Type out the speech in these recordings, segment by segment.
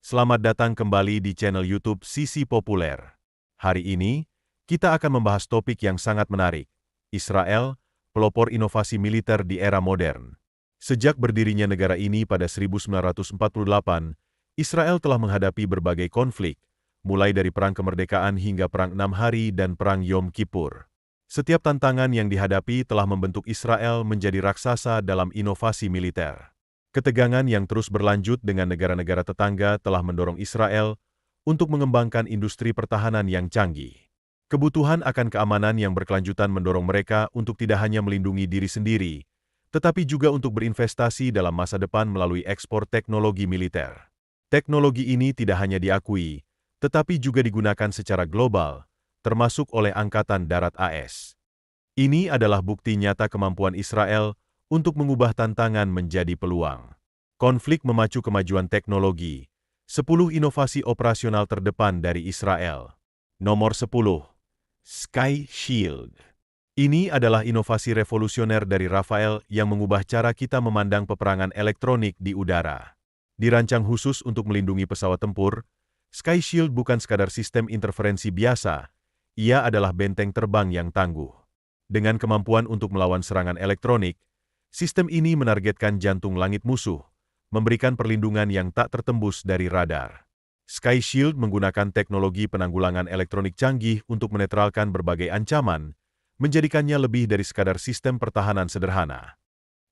Selamat datang kembali di channel YouTube Sisi Populer. Hari ini, kita akan membahas topik yang sangat menarik. Israel, pelopor inovasi militer di era modern. Sejak berdirinya negara ini pada 1948, Israel telah menghadapi berbagai konflik, mulai dari Perang Kemerdekaan hingga Perang 6 Hari dan Perang Yom Kippur. Setiap tantangan yang dihadapi telah membentuk Israel menjadi raksasa dalam inovasi militer. Ketegangan yang terus berlanjut dengan negara-negara tetangga telah mendorong Israel untuk mengembangkan industri pertahanan yang canggih. Kebutuhan akan keamanan yang berkelanjutan mendorong mereka untuk tidak hanya melindungi diri sendiri, tetapi juga untuk berinvestasi dalam masa depan melalui ekspor teknologi militer. Teknologi ini tidak hanya diakui, tetapi juga digunakan secara global, termasuk oleh Angkatan Darat AS. Ini adalah bukti nyata kemampuan Israel untuk mengubah tantangan menjadi peluang. Konflik memacu kemajuan teknologi. 10 inovasi operasional terdepan dari Israel. Nomor 10. Sky Shield. Ini adalah inovasi revolusioner dari Rafael yang mengubah cara kita memandang peperangan elektronik di udara. Dirancang khusus untuk melindungi pesawat tempur, Sky Shield bukan sekadar sistem interferensi biasa, ia adalah benteng terbang yang tangguh. Dengan kemampuan untuk melawan serangan elektronik, sistem ini menargetkan jantung langit musuh, memberikan perlindungan yang tak tertembus dari radar. Sky Shield menggunakan teknologi penanggulangan elektronik canggih untuk menetralkan berbagai ancaman, menjadikannya lebih dari sekadar sistem pertahanan sederhana.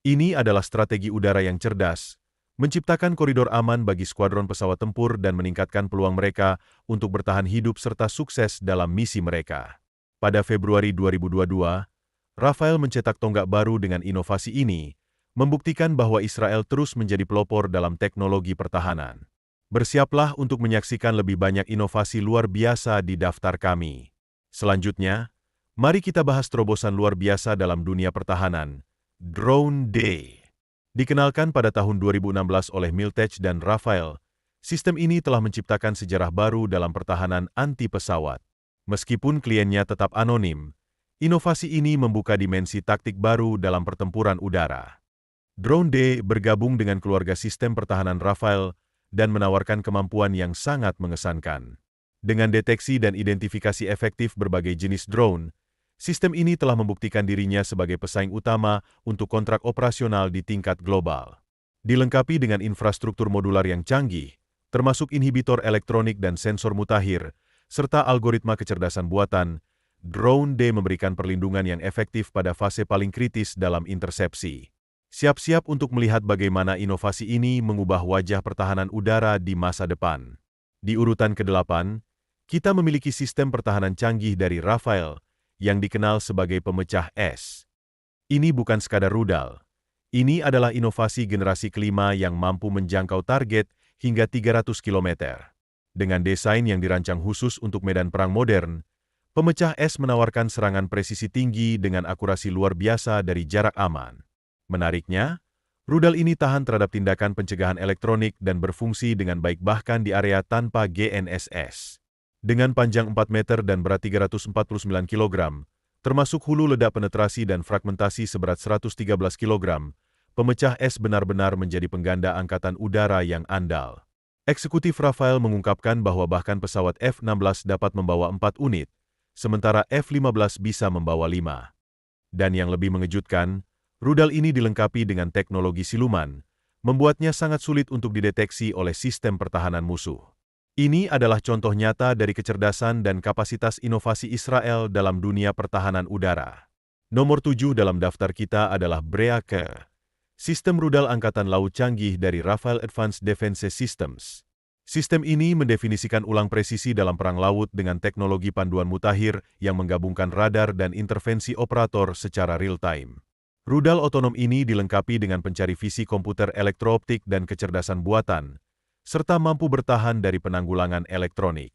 Ini adalah strategi udara yang cerdas, menciptakan koridor aman bagi skuadron pesawat tempur dan meningkatkan peluang mereka untuk bertahan hidup serta sukses dalam misi mereka. Pada Februari 2022, Rafael mencetak tonggak baru dengan inovasi ini, membuktikan bahwa Israel terus menjadi pelopor dalam teknologi pertahanan. Bersiaplah untuk menyaksikan lebih banyak inovasi luar biasa di daftar kami. Selanjutnya, mari kita bahas terobosan luar biasa dalam dunia pertahanan, Drone Day. Dikenalkan pada tahun 2016 oleh Miltech dan Rafael, sistem ini telah menciptakan sejarah baru dalam pertahanan anti-pesawat. Meskipun kliennya tetap anonim, inovasi ini membuka dimensi taktik baru dalam pertempuran udara. Drone Day bergabung dengan keluarga sistem pertahanan Rafael dan menawarkan kemampuan yang sangat mengesankan. Dengan deteksi dan identifikasi efektif berbagai jenis drone, sistem ini telah membuktikan dirinya sebagai pesaing utama untuk kontrak operasional di tingkat global. Dilengkapi dengan infrastruktur modular yang canggih, termasuk inhibitor elektronik dan sensor mutakhir, serta algoritma kecerdasan buatan, Drone Day memberikan perlindungan yang efektif pada fase paling kritis dalam intersepsi. Siap-siap untuk melihat bagaimana inovasi ini mengubah wajah pertahanan udara di masa depan. Di urutan ke-8, kita memiliki sistem pertahanan canggih dari Rafael yang dikenal sebagai pemecah es. Ini bukan sekadar rudal. Ini adalah inovasi generasi kelima yang mampu menjangkau target hingga 300 km. Dengan desain yang dirancang khusus untuk medan perang modern, pemecah es menawarkan serangan presisi tinggi dengan akurasi luar biasa dari jarak aman. Menariknya, rudal ini tahan terhadap tindakan pencegahan elektronik dan berfungsi dengan baik bahkan di area tanpa GNSS. Dengan panjang 4 meter dan berat 349 kg, termasuk hulu ledak penetrasi dan fragmentasi seberat 113 kg, pemecah es benar-benar menjadi pengganda angkatan udara yang andal. Eksekutif Rafael mengungkapkan bahwa bahkan pesawat F-16 dapat membawa 4 unit, sementara F-15 bisa membawa 5. Dan yang lebih mengejutkan, rudal ini dilengkapi dengan teknologi siluman, membuatnya sangat sulit untuk dideteksi oleh sistem pertahanan musuh. Ini adalah contoh nyata dari kecerdasan dan kapasitas inovasi Israel dalam dunia pertahanan udara. Nomor 7 dalam daftar kita adalah Breaker, sistem rudal angkatan laut canggih dari Rafael Advanced Defense Systems. Sistem ini mendefinisikan ulang presisi dalam perang laut dengan teknologi panduan mutakhir yang menggabungkan radar dan intervensi operator secara real-time. Rudal otonom ini dilengkapi dengan pencari visi komputer elektrooptik dan kecerdasan buatan, serta mampu bertahan dari penanggulangan elektronik.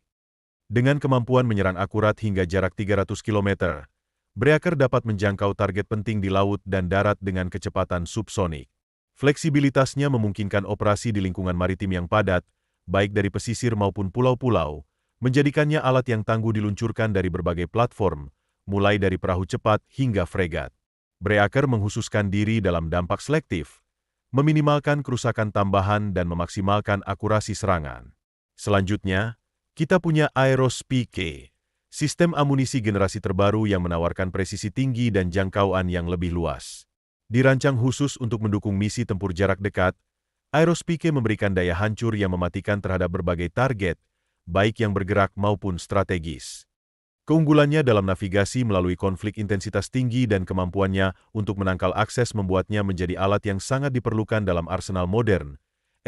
Dengan kemampuan menyerang akurat hingga jarak 300 km, Breaker dapat menjangkau target penting di laut dan darat dengan kecepatan subsonik. Fleksibilitasnya memungkinkan operasi di lingkungan maritim yang padat, baik dari pesisir maupun pulau-pulau, menjadikannya alat yang tangguh diluncurkan dari berbagai platform, mulai dari perahu cepat hingga fregat. Breaker menghususkan diri dalam dampak selektif, meminimalkan kerusakan tambahan dan memaksimalkan akurasi serangan. Selanjutnya, kita punya Aeros PK, sistem amunisi generasi terbaru yang menawarkan presisi tinggi dan jangkauan yang lebih luas. Dirancang khusus untuk mendukung misi tempur jarak dekat, Aeros PK memberikan daya hancur yang mematikan terhadap berbagai target, baik yang bergerak maupun strategis. Keunggulannya dalam navigasi melalui konflik intensitas tinggi dan kemampuannya untuk menangkal akses membuatnya menjadi alat yang sangat diperlukan dalam arsenal modern,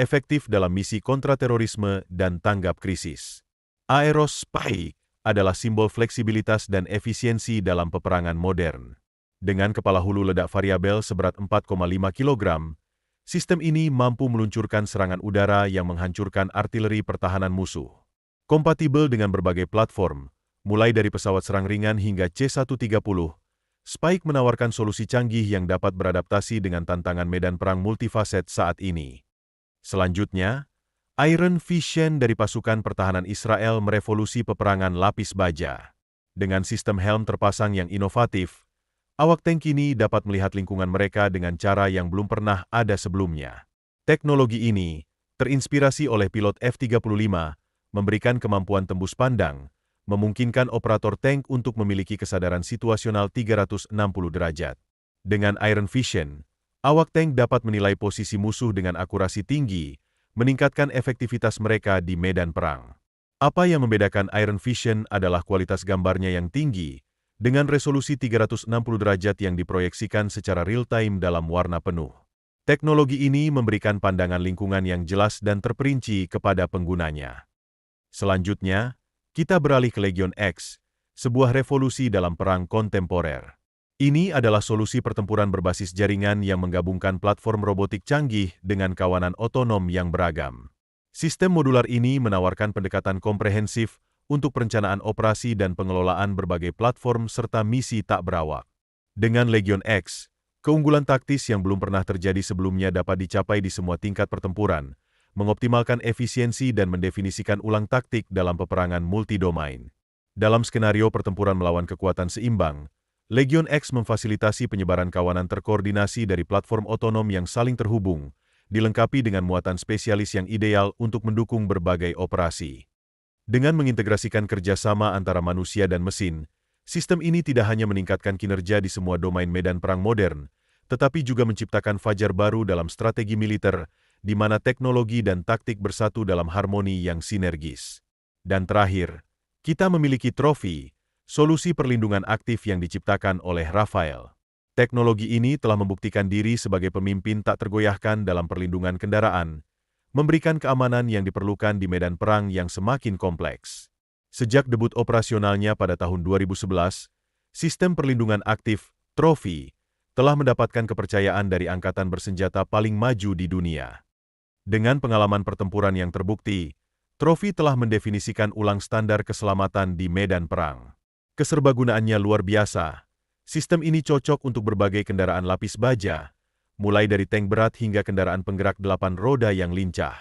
efektif dalam misi kontraterorisme dan tanggap krisis. Aeros Spike adalah simbol fleksibilitas dan efisiensi dalam peperangan modern. Dengan kepala hulu ledak variabel seberat 4,5 kg, sistem ini mampu meluncurkan serangan udara yang menghancurkan artileri pertahanan musuh. Kompatibel dengan berbagai platform, mulai dari pesawat serang ringan hingga C-130, Spike menawarkan solusi canggih yang dapat beradaptasi dengan tantangan medan perang multifaset saat ini. Selanjutnya, Iron Vision dari pasukan pertahanan Israel merevolusi peperangan lapis baja. Dengan sistem helm terpasang yang inovatif, awak tank ini dapat melihat lingkungan mereka dengan cara yang belum pernah ada sebelumnya. Teknologi ini, terinspirasi oleh pilot F-35, memberikan kemampuan tembus pandang, memungkinkan operator tank untuk memiliki kesadaran situasional 360 derajat. Dengan Iron Vision, awak tank dapat menilai posisi musuh dengan akurasi tinggi, meningkatkan efektivitas mereka di medan perang. Apa yang membedakan Iron Vision adalah kualitas gambarnya yang tinggi, dengan resolusi 360 derajat yang diproyeksikan secara real-time dalam warna penuh. Teknologi ini memberikan pandangan lingkungan yang jelas dan terperinci kepada penggunanya. Selanjutnya, kita beralih ke Legion X, sebuah revolusi dalam perang kontemporer. Ini adalah solusi pertempuran berbasis jaringan yang menggabungkan platform robotik canggih dengan kawanan otonom yang beragam. Sistem modular ini menawarkan pendekatan komprehensif untuk perencanaan operasi dan pengelolaan berbagai platform serta misi tak berawak. Dengan Legion X, keunggulan taktis yang belum pernah terjadi sebelumnya dapat dicapai di semua tingkat pertempuran, mengoptimalkan efisiensi dan mendefinisikan ulang taktik dalam peperangan multidomain. Dalam skenario pertempuran melawan kekuatan seimbang, Legion X memfasilitasi penyebaran kawanan terkoordinasi dari platform otonom yang saling terhubung, dilengkapi dengan muatan spesialis yang ideal untuk mendukung berbagai operasi. Dengan mengintegrasikan kerjasama antara manusia dan mesin, sistem ini tidak hanya meningkatkan kinerja di semua domain medan perang modern, tetapi juga menciptakan fajar baru dalam strategi militer, di mana teknologi dan taktik bersatu dalam harmoni yang sinergis. Dan terakhir, kita memiliki trofi, solusi perlindungan aktif yang diciptakan oleh Rafael. Teknologi ini telah membuktikan diri sebagai pemimpin tak tergoyahkan dalam perlindungan kendaraan, memberikan keamanan yang diperlukan di medan perang yang semakin kompleks. Sejak debut operasionalnya pada tahun 2011, sistem perlindungan aktif, trofi, telah mendapatkan kepercayaan dari angkatan bersenjata paling maju di dunia. Dengan pengalaman pertempuran yang terbukti, trofi telah mendefinisikan ulang standar keselamatan di medan perang. Keserbagunaannya luar biasa. Sistem ini cocok untuk berbagai kendaraan lapis baja, mulai dari tank berat hingga kendaraan penggerak 8 roda yang lincah.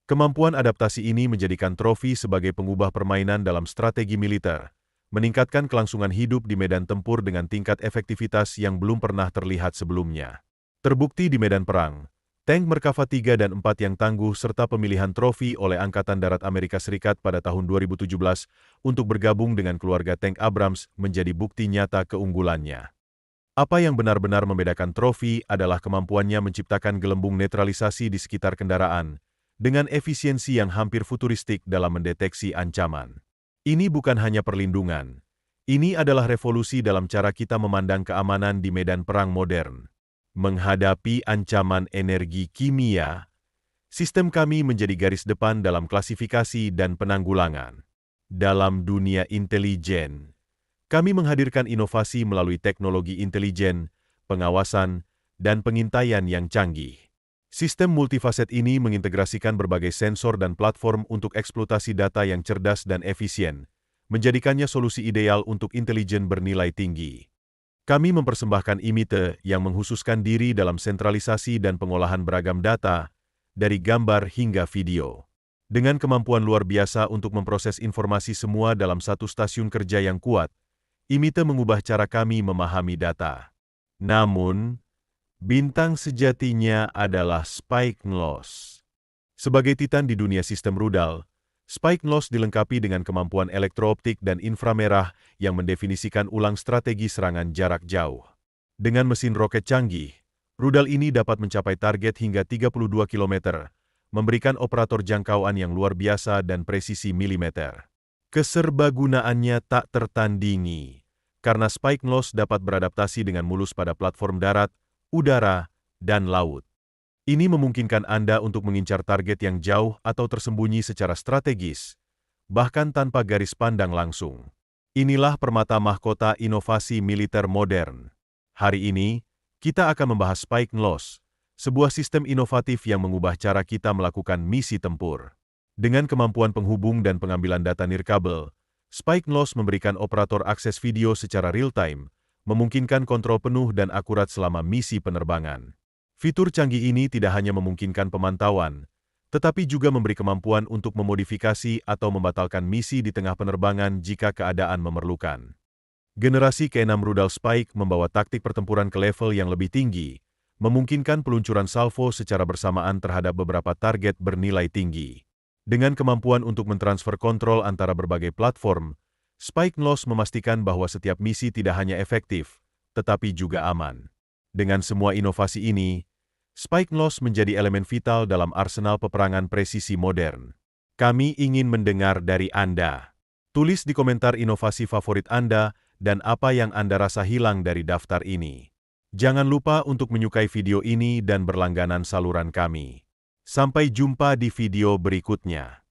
Kemampuan adaptasi ini menjadikan trofi sebagai pengubah permainan dalam strategi militer, meningkatkan kelangsungan hidup di medan tempur dengan tingkat efektivitas yang belum pernah terlihat sebelumnya. Terbukti di medan perang, tank Merkava 3 dan 4 yang tangguh serta pemilihan trofi oleh Angkatan Darat Amerika Serikat pada tahun 2017 untuk bergabung dengan keluarga tank Abrams menjadi bukti nyata keunggulannya. Apa yang benar-benar membedakan trofi adalah kemampuannya menciptakan gelembung netralisasi di sekitar kendaraan, dengan efisiensi yang hampir futuristik dalam mendeteksi ancaman. Ini bukan hanya perlindungan, ini adalah revolusi dalam cara kita memandang keamanan di medan perang modern. Menghadapi ancaman energi kimia, sistem kami menjadi garis depan dalam klasifikasi dan penanggulangan. Dalam dunia intelijen, kami menghadirkan inovasi melalui teknologi intelijen, pengawasan, dan pengintaian yang canggih. Sistem multifaset ini mengintegrasikan berbagai sensor dan platform untuk eksploitasi data yang cerdas dan efisien, menjadikannya solusi ideal untuk intelijen bernilai tinggi. Kami mempersembahkan IMITE yang menghususkan diri dalam sentralisasi dan pengolahan beragam data, dari gambar hingga video. Dengan kemampuan luar biasa untuk memproses informasi semua dalam satu stasiun kerja yang kuat, IMITE mengubah cara kami memahami data. Namun, bintang sejatinya adalah Spike Nglos. Sebagai titan di dunia sistem rudal, Spike Loss dilengkapi dengan kemampuan elektrooptik dan inframerah yang mendefinisikan ulang strategi serangan jarak jauh. Dengan mesin roket canggih, rudal ini dapat mencapai target hingga 32 km, memberikan operator jangkauan yang luar biasa dan presisi milimeter. Keserbagunaannya tak tertandingi, karena Spike Loss dapat beradaptasi dengan mulus pada platform darat, udara, dan laut. Ini memungkinkan Anda untuk mengincar target yang jauh atau tersembunyi secara strategis, bahkan tanpa garis pandang langsung. Inilah permata mahkota inovasi militer modern. Hari ini, kita akan membahas Spike Loss, sebuah sistem inovatif yang mengubah cara kita melakukan misi tempur. Dengan kemampuan penghubung dan pengambilan data nirkabel, Spike Loss memberikan operator akses video secara real-time, memungkinkan kontrol penuh dan akurat selama misi penerbangan. Fitur canggih ini tidak hanya memungkinkan pemantauan, tetapi juga memberi kemampuan untuk memodifikasi atau membatalkan misi di tengah penerbangan jika keadaan memerlukan. Generasi ke-6 rudal Spike membawa taktik pertempuran ke level yang lebih tinggi, memungkinkan peluncuran salvo secara bersamaan terhadap beberapa target bernilai tinggi. Dengan kemampuan untuk mentransfer kontrol antara berbagai platform, Spike Loss memastikan bahwa setiap misi tidak hanya efektif, tetapi juga aman. Dengan semua inovasi ini, Spike Loss menjadi elemen vital dalam arsenal peperangan presisi modern. Kami ingin mendengar dari Anda. Tulis di komentar inovasi favorit Anda dan apa yang Anda rasa hilang dari daftar ini. Jangan lupa untuk menyukai video ini dan berlangganan saluran kami. Sampai jumpa di video berikutnya.